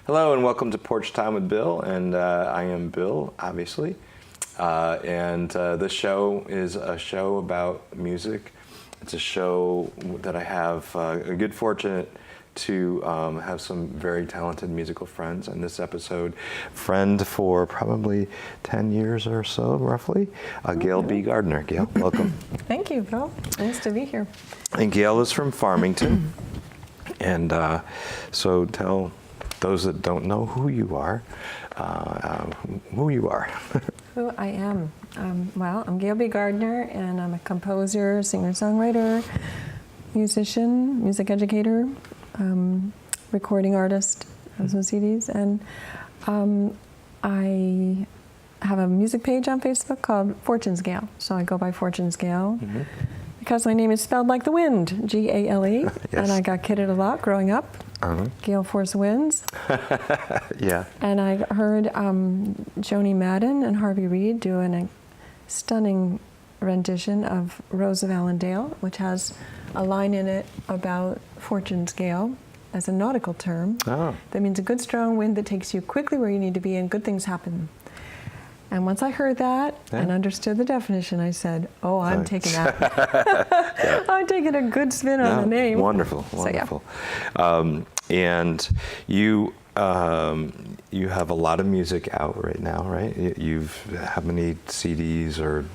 Hello and welcome to Porch Time with Bill, and I am Bill, obviously. This show is a show about music. It's a show that I have a good fortune to have some very talented musical friends. And this episode, friend for probably 10 years or so, roughly, Gale B. Gardinir. Gale, welcome. Thank you, Bill. Nice to be here. And Gale is from Farmington. And so tell those that don't know who you are, who you are. Who I am? Well, I'm Gale B. Gardinir, and I'm a composer, singer-songwriter, musician, music educator, recording artist of some CDs, and I have a music page on Facebook called Fortune's Gale. So I go by Fortune's Gale because my name is spelled like the wind, G-A-L-E, Yes. and I got kidded a lot growing up. Gale Force Winds. Yeah. And I heard Joni Madden and Harvey Reid doing a stunning rendition of Rose of Allendale, which has a line in it about Fortune's Gale as a nautical term. Oh. That means a good strong wind that takes you quickly where you need to be and good things happen. And once I heard that and understood the definition, I said, oh, I'm taking that. Yeah. I'm taking a good spin on the name. Wonderful, wonderful. So, and you have a lot of music out right now, right? How many CDs or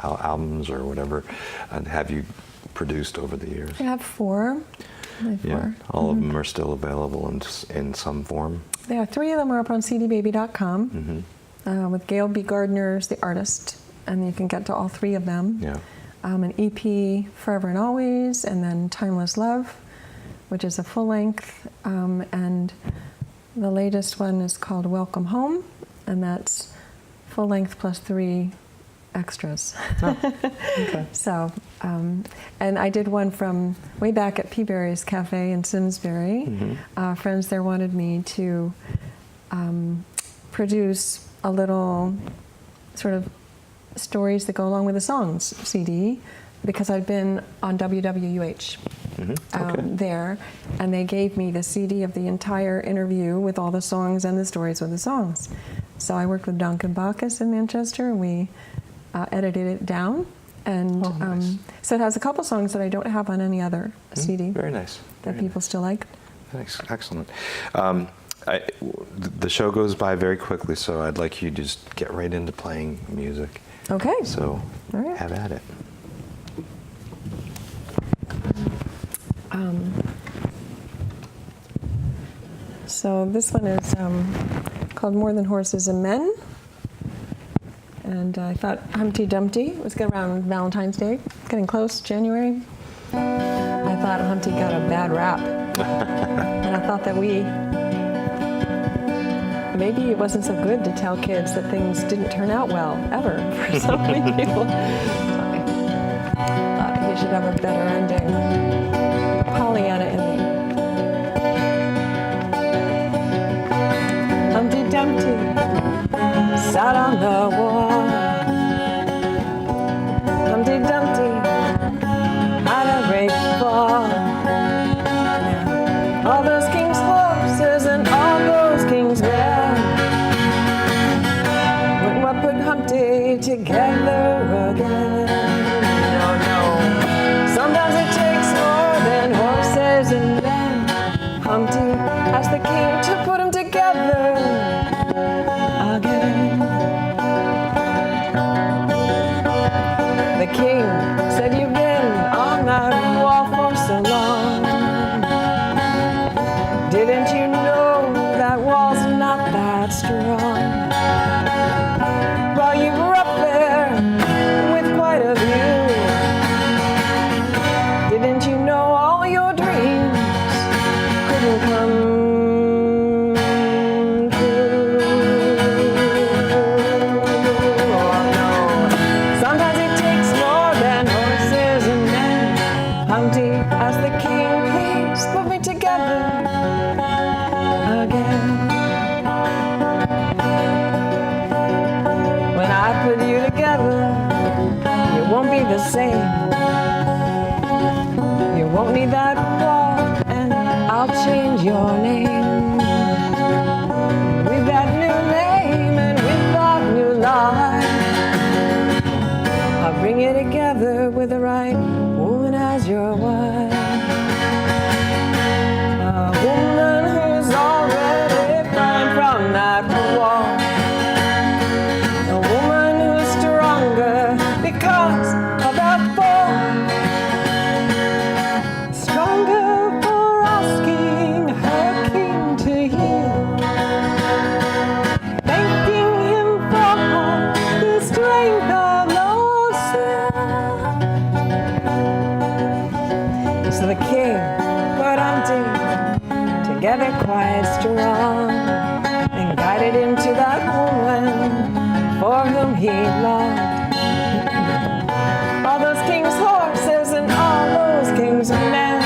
albums or whatever have you produced over the years? I have four. Yeah, all of them are still available in some form. Yeah, 3 of them are up on cdbaby.com. With Gale B. Gardinir as the artist, and you can get to all 3 of them. Yeah. An EP, Forever and Always, and then Timeless Love, which is a full length, and the latest one is called Welcome Home, and that's full length plus 3 extras. Oh, okay. So, and I did one from way back at Peaberry's Cafe in Simsbury. Friends there wanted me to produce a little sort of stories that go along with the songs CD, because I'd been on WWUH there, and they gave me the CD of the entire interview with all the songs and the stories with the songs. So I worked with Duncan Bacchus in Manchester, and we edited it down. And nice. So it has a couple songs that I don't have on any other CD. Very nice. That people still like. Thanks. Excellent. The show goes by very quickly, so I'd like you to just get right into playing music. Okay. So, all right. Have at it. So this one is called More Than Horses and Men. And I thought Humpty Dumpty was good around Valentine's Day, getting close, January. I thought Humpty got a bad rap. And I thought that maybe it wasn't so good to tell kids that things didn't turn out well, ever, for so many people. I thought he should have a better ending. Pollyanna ending. Humpty Dumpty sat on the wall. Humpty Dumpty had a great fall. All those king's horses and all those king's men wouldn't what put Humpty together again. No. Sometimes it takes more than horses and men. Humpty asked the king to put them together again. The king said, you've been on that wall for so long. Didn't you know that wall's not that strong? While you were up there with quite a view, didn't you know all your dreams couldn't come true? Oh no, sometimes it takes more than horses and men. Humpty asked the king, please put me together again. When I put you together, you won't be the same. You won't need that wall, and I'll change your name. together quite strong, and guided into that woman for whom he longed. All those king's horses and all those king's men,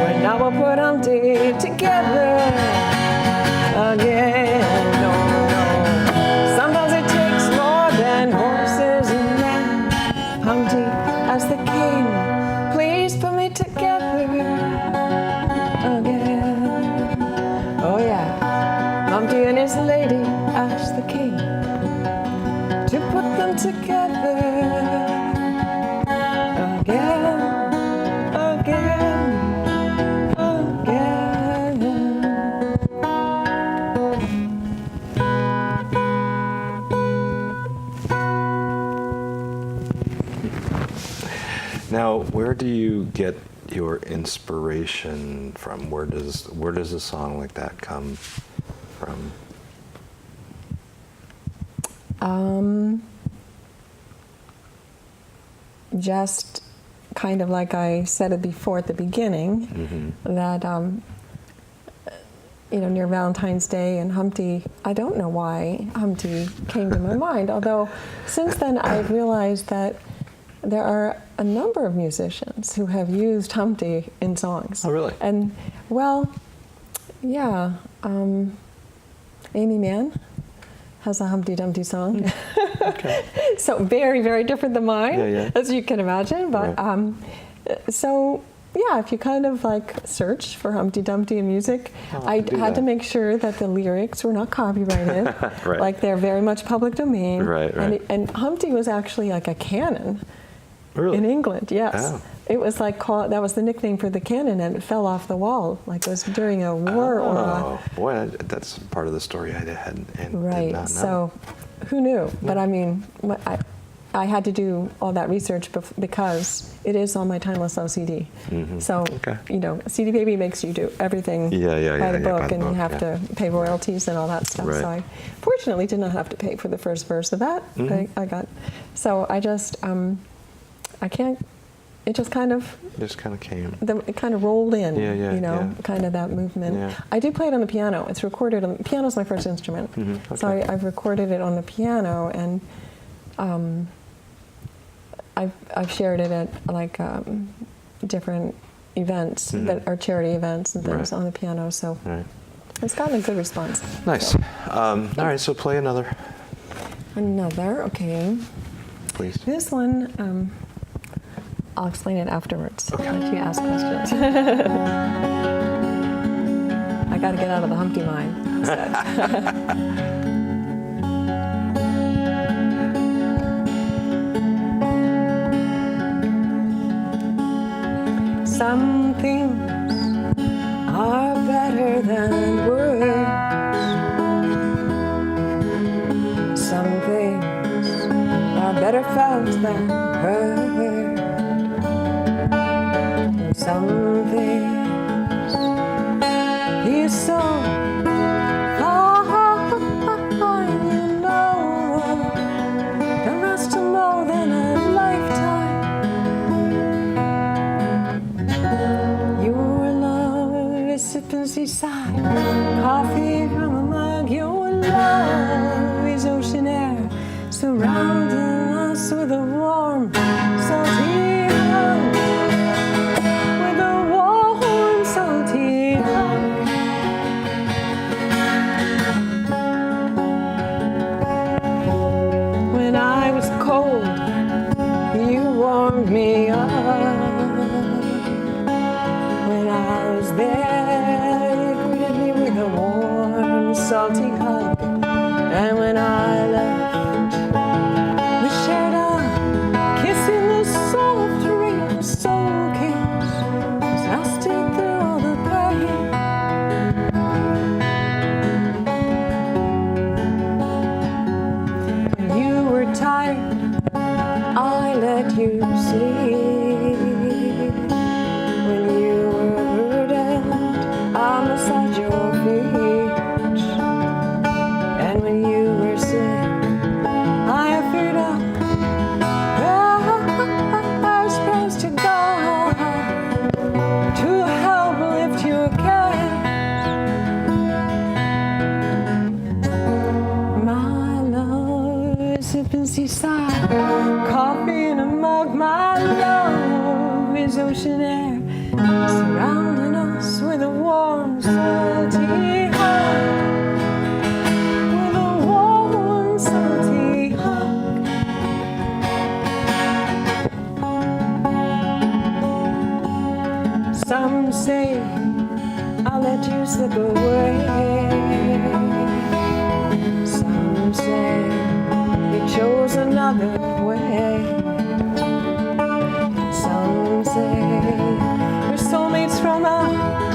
when now we'll put Humpty together again. No, no, sometimes it takes more than horses and men. Humpty, as the king, please put me together again. Oh yeah, Humpty and his lady asked the king to put them together again, again, again. Now, where do you get your inspiration from? Where does a song like that come from? Just kind of like I said it before at the beginning, that near Valentine's Day and Humpty, I don't know why Humpty came to my mind, although since then I've realized that there are a number of musicians who have used Humpty in songs. Oh, really? And, well, yeah, Amy Mann has a Humpty Dumpty song. Okay. So very, very different than mine, as you can imagine. But Right. So yeah, if you kind of like search for Humpty Dumpty in music, I had to make sure that the lyrics were not copyrighted. Right. Like they're very much public domain. Right, right. And Humpty was actually like a canon Really? in England. Yes. Oh. It was like that was the nickname for the cannon, and it fell off the wall like it was during a war or a. Oh, boy, that's part of the story I hadn't and Right. did not know. So, who knew? But I mean, I had to do all that research because it is on my Timeless Love CD. So, CD Baby makes you do everything by the book, and you have to pay royalties and all that stuff. Right. So I fortunately did not have to pay for the first verse of that. I got. So I just, I can't. It just kind of came. It kind of rolled in, Yeah. kind of that movement. Yeah. I do play it on the piano. It's recorded on piano's my first instrument, so I've recorded it on the piano, and I've shared it at like different events that are charity events and things on the piano. So it's gotten a good response. Nice. So. All right, so play another. Another, okay. Please. This one. I'll explain it afterwards. Okay. If you ask questions. I got to get out of the Humpty mind instead. Some things are better than words. Some things are better felt than heard. Some things you so fine, the rest are more than a lifetime. Your love is sipping seaside, coffee from a mug. Your love is ocean air, surrounding us with a warm, salty hug. When I was cold, you warmed me up. When I was there, you greeted me with a warm, salty hug. And when I left, we shared a kiss in the soft rain, a soul kiss, as I stayed through all the pain. When you were tired, I let you sleep. When you were burdened, I massaged your feet. And when you were sick, surrounding us with a warm, salty hug. With a warm, salty hug. Some say I'll let you slip away. Some say you chose another way. Some say we're soulmates from above,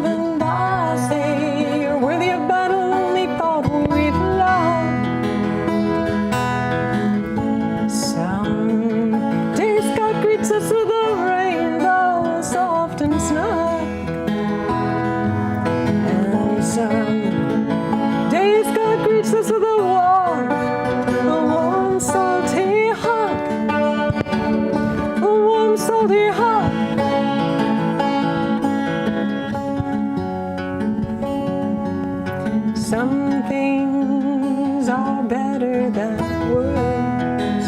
and I say you're worthy of battle only fought with love. Some days God greets us with a rainbow, soft and snug, and some days God greets us with a warm, salty hug. A warm, salty hug. Some things are better than words.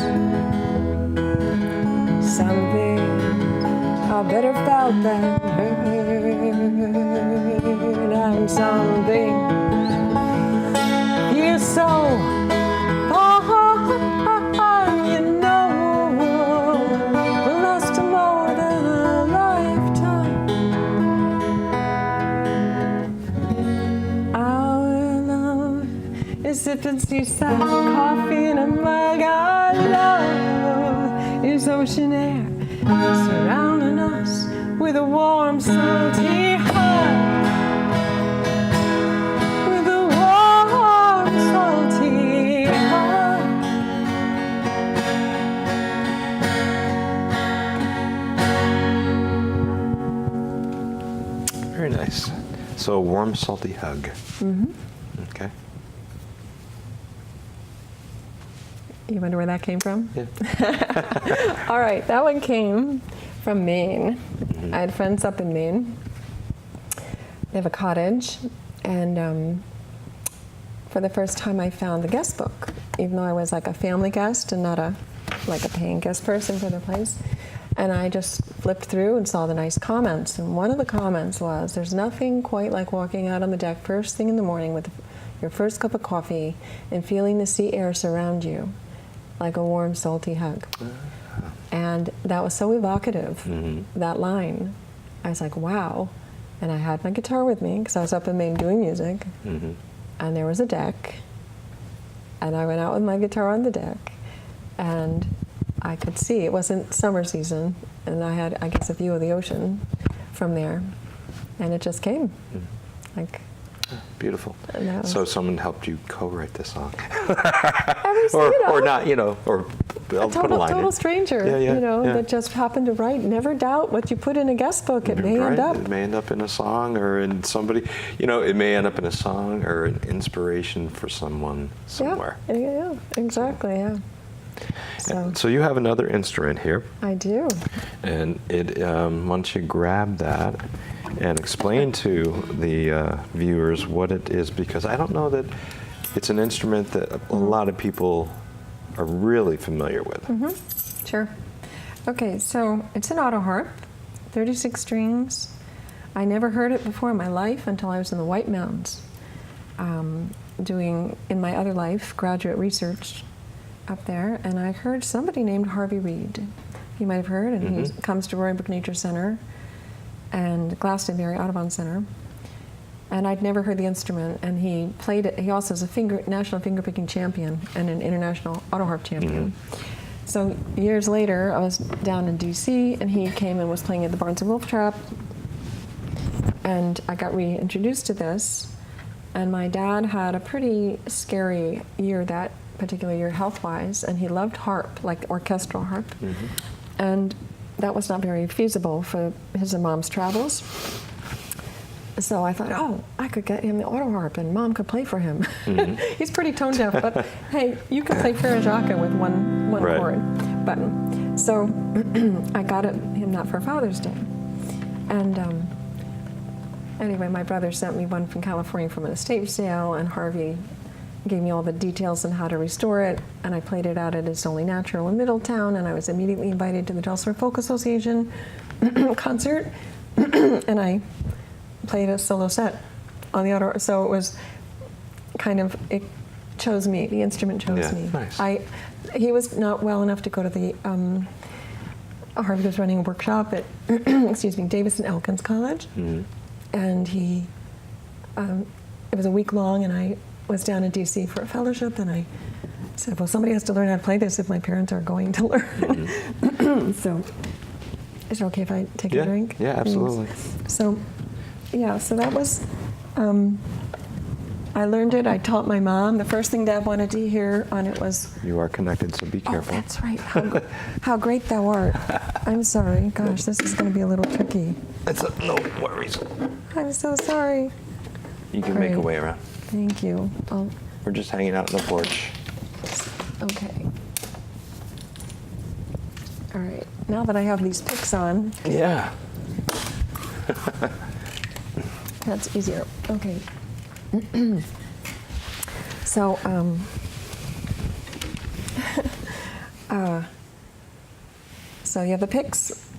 Some things are better felt than heard. And some things feel so fine, you know, will last more than a lifetime. Our love is sipping seaside coffee in a mug. Our love is ocean air surrounding us with a warm, salty hug. With a warm, salty hug. Very nice. So a warm, salty hug. Mm-hmm. Okay. You wonder where that came from? Yeah. All right, that one came from Maine. Mm-hmm. I had friends up in Maine. They have a cottage, and for the first time I found the guest book, even though I was like a family guest and not a paying guest person for the place. And I just flipped through and saw the nice comments. And one of the comments was, there's nothing quite like walking out on the deck first thing in the morning with your first cup of coffee and feeling the sea air surround you like a warm, salty hug. And that was so evocative, that line. I was like, wow. And I had my guitar with me because I was up in Maine doing music. And there was a deck. And I went out with my guitar on the deck. And I could see, it wasn't summer season, and I had, I guess, a view of the ocean from there. And it just came. Like, beautiful. No. So someone helped you co-write the song, or not, or I'll put a line total in. stranger, that just happened to write. Never doubt what you put in a guest book. It may end up. It may end up in a song, or in somebody. It may end up in a song or an inspiration for someone somewhere. Yeah, exactly. Yeah. So you have another instrument here. I do. And it, why don't you grab that and explain to the viewers what it is, because I don't know that it's an instrument that a lot of people are really familiar with. Sure. Okay, so it's an auto harp, 36 strings. I never heard it before in my life until I was in the White Mountains, doing, in my other life, graduate research up there, and I heard somebody named Harvey Reid. You might have heard, and he comes to Roaring Brook Nature Center and Glastonbury Audubon Center. And I'd never heard the instrument, and he played it. He also is a national fingerpicking champion and an international auto harp champion. So years later, I was down in DC, and he came and was playing at the Barnes & Wolf Trap, and I got reintroduced to this. And my dad had a pretty scary year that particular year health-wise, and he loved harp, like orchestral harp. And that was not very feasible for his and Mom's travels. So I thought, oh, I could get him the auto harp and Mom could play for him. He's pretty tone deaf, but hey, you can play Farajaka with one chord button. So I got him that for Father's Day. And anyway, my brother sent me one from California from an estate sale, and Harvey gave me all the details on how to restore it, and I played it out at It's Only Natural in Middletown, and I was immediately invited to the Dulcimer Folk Association concert, and I played a solo set on the auto. So it was kind of, it chose me. The instrument chose me. Nice. He was not well enough to go to the. Harvey was running a workshop at excuse me, Davis and Elkins College, and he. It was a week long, and I was down in D.C. for a fellowship, and I said, "Well, somebody has to learn how to play this if my parents are going to learn." So, is it okay if I take a drink? Yeah, absolutely. So, yeah, so that was. I learned it. I taught my mom. The first thing Dad wanted to hear on it was, "You are connected, so be careful." Oh, that's right. How great thou art. I'm sorry. Gosh, this is going to be a little tricky. No worries. I'm so sorry. You can make a way around. Thank you. We're just hanging out on the porch. Okay. All right. Now that I have these picks on. Yeah. That's easier. Okay. So, so yeah, the picks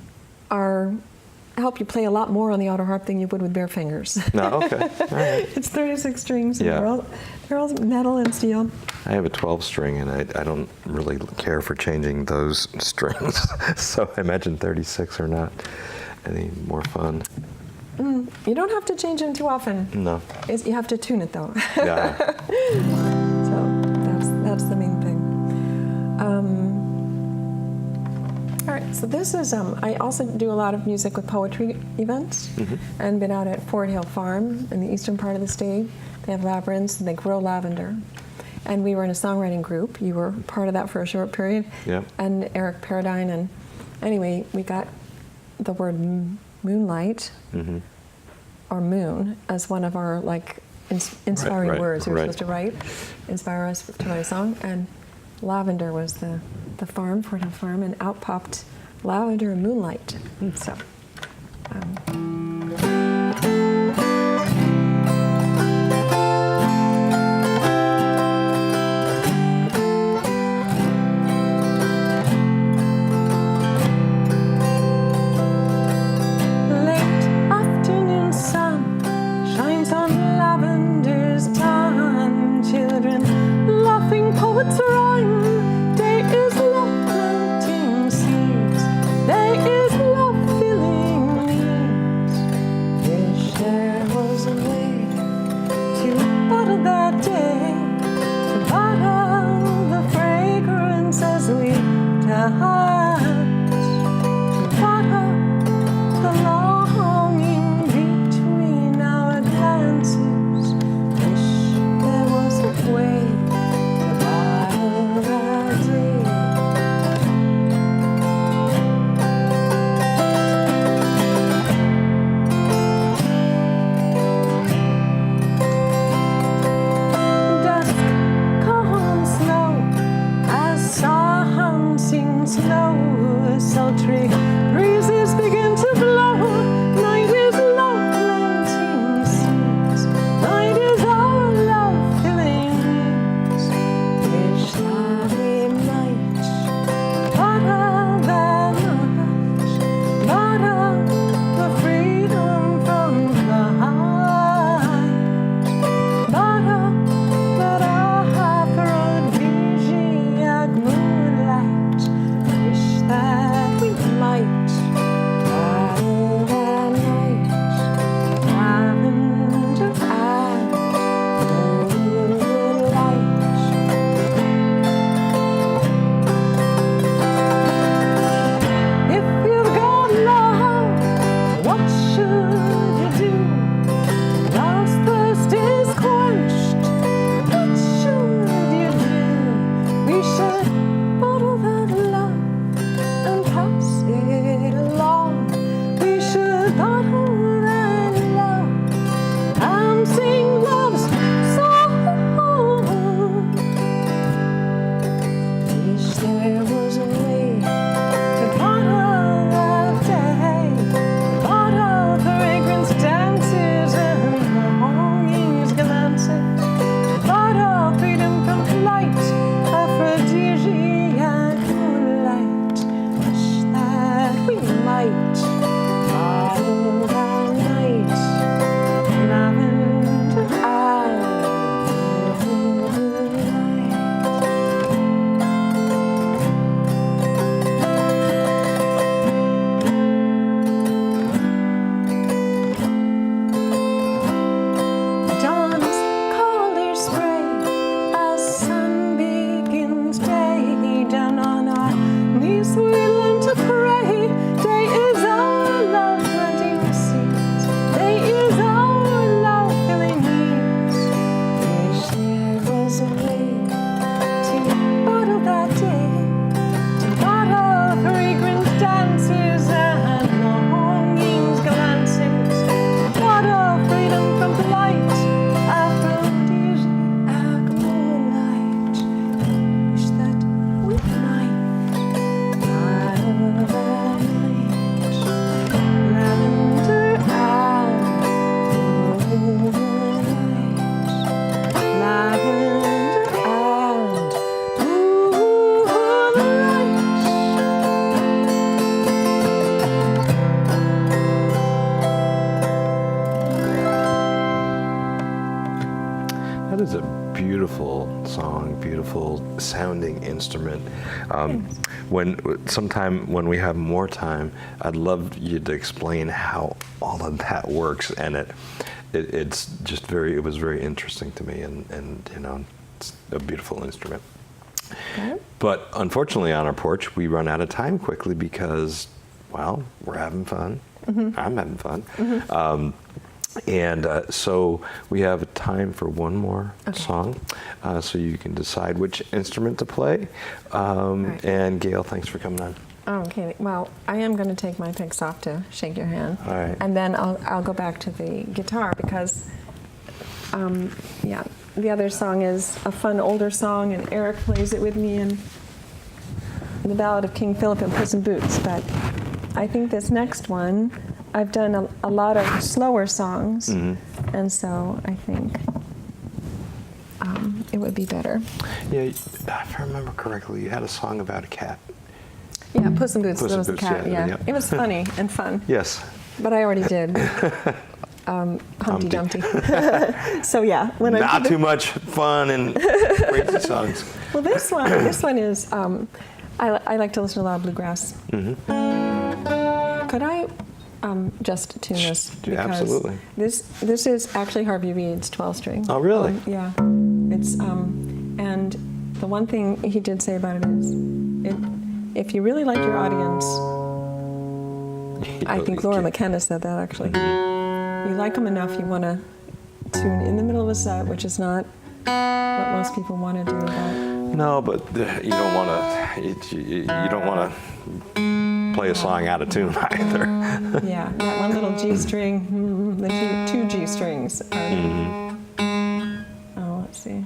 help you play a lot more on the auto harp than you would with bare fingers. No, okay. All right. It's 36 strings. And Yeah. they're all metal and steel. I have a 12 string, and I don't really care for changing those strings. So I imagine 36 are not any more fun. You don't have to change them too often. No. You have to tune it though. Yeah. So that's the main thing. All right, so this is, I also do a lot of music with poetry events, and been out at Fort Hill Farm in the eastern part of the state. They have labyrinths, and they grow lavender. And we were in a songwriting group. You were part of that for a short period. Yeah. And Eric Paradine, and anyway, we got the word moonlight, or moon, as one of our inspiring words. We were supposed to inspire us to write a song, and lavender was the farm, Fort Hill Farm, and out popped lavender and moonlight. So. is a beautiful song, beautiful sounding instrument. Sometime when we have more time, I'd love you to explain how all of that works, and it was very interesting to me, and it's a beautiful instrument. Okay. But unfortunately, on our porch, we run out of time quickly because, well, we're having fun. Mm-hmm. I'm having fun. Mm-hmm. So we have time for one more song, so you can decide which instrument to play. Right. And Gale, thanks for coming on. Okay, well, I am going to take my picks off to shake your hand. All right. And then I'll go back to the guitar because, the other song is a fun older song, and Eric plays it with me in the Ballad of King Philip and Puss in Boots. But I think this next one, I've done a lot of slower songs, mm-hmm. and so I think it would be better. Yeah, if I remember correctly, you had a song about a cat. Yeah, Puss in Boots, that was the cat, yeah. It was funny and fun. Yes. But I already did. Humpty Dumpty. So yeah. Not too much fun and crazy songs. Well, this one is, I like to listen to a lot of bluegrass. Mm-hmm. Could I just tune this? Because absolutely. This is actually Harvey Reid's 12-string. Oh, really? Yeah. It's, and the one thing he did say about it is, if you really like your audience, I think Laura McKenna said that actually. You like them enough, you want to tune in the middle of a set, which is not what most people want to do. But no, but you don't want to. You don't want to play a song out of tune either. Yeah, that one little G string, the two G strings. Oh, let's see.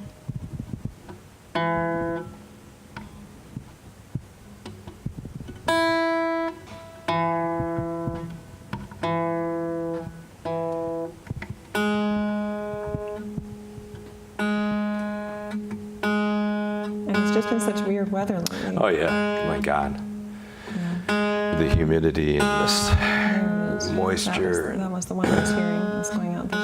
Just been such weird weather lately. Oh yeah, my God. Yeah. The humidity and the moisture. That was the one I was hearing. It was going out the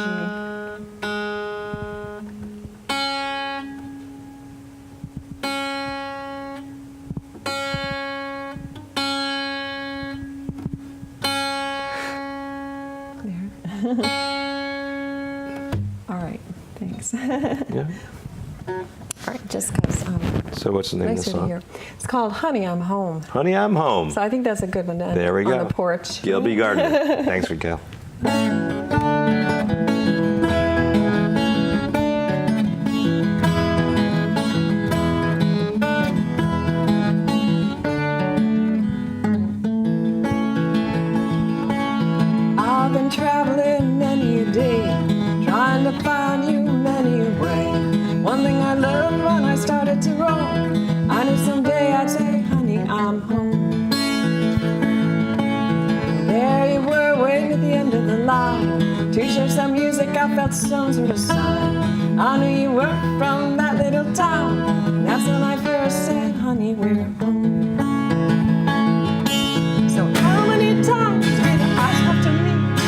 There. All right, thanks. Yeah. All right, just because. So what's the name of the song? Here. It's called Honey, I'm Home. Honey, I'm Home. So I think that's a good one to end there we go. On the porch. Gale B. Gardinir. Thanks for Gale. I've been traveling many a day, trying to find you many a way. One thing I learned when I started to roam, I knew someday I'd say, honey, I'm home. There you were, waiting at the end of the line, to share some music, I felt some sort of sign. I knew you were from that little town, that's when I first said, honey, we're home. So how many times did I have to meet?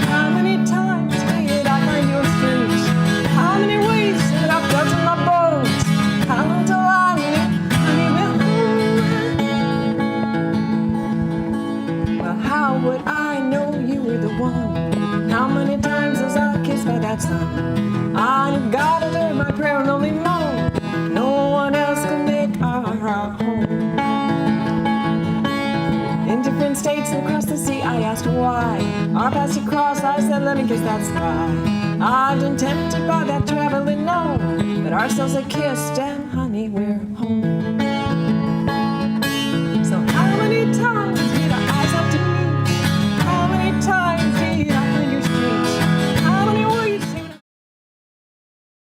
How many times did I find your streets? How many ways that I felt in my bones? How long till I knew, honey, we're home? Well, how would I know you were the one? How many times was I kissed by that sun? I knew God had heard my prayer and only known no one else could make our home. In different states across the sea, I asked why. Our paths had crossed, I said, let me kiss that sky. I'd been tempted by that traveling, no, but our souls had kissed and honey.